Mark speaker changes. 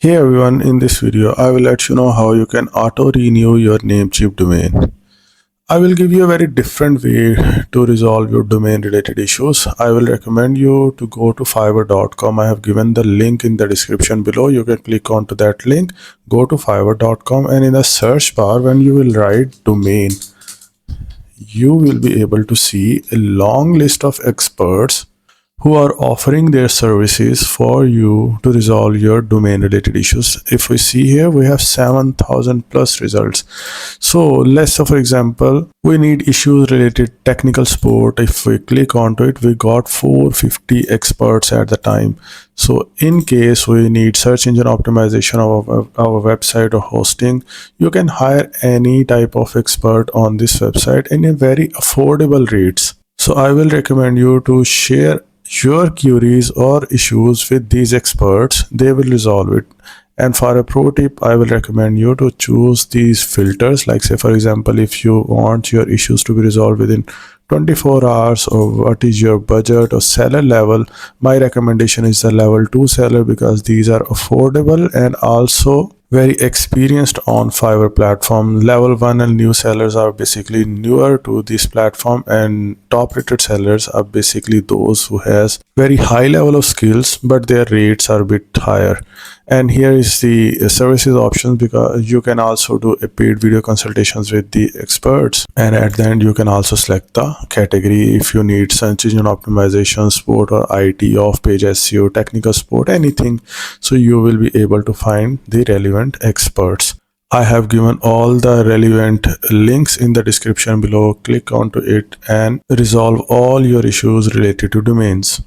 Speaker 1: Hey everyone, in this video I will let you know how you can auto renew your Namecheap domain. I will give you a very different way to resolve your domain related issues. I will recommend you to go to fiverr.com. I have given the link in the description below. You can click onto that link, go to fiverr.com, and in the search bar when you will write domain, you will be able to see a long list of experts who are offering their services for you to resolve your domain related issues. If we see here, we have 7,000 plus results. So let's say for example, we need issues related technical support. If we click onto it, we got 450 experts at the time. So in case we need search engine optimization of our website or hosting, you can hire any type of expert on this website in a very affordable rates. So I will recommend you to share your queries or issues with these experts. They will resolve it. And for a pro tip, I will recommend you to choose these filters. Like say for example, if you want your issues to be resolved within 24 hours, or what is your budget or seller level, my recommendation is the level 2 seller, because these are affordable and also very experienced on Fiverr platform. Level 1 and new sellers are basically newer to this platform, and top rated sellers are basically those who has very high level of skills but their rates are a bit higher. And here is the services options, because you can also do a paid video consultations with the experts, and at the end you can also select the category if you need search engine optimization support or IT, off page SEO, technical support, anything. So you will be able to find the relevant experts. I have given all the relevant links in the description below. Click onto it and resolve all your issues related to domains.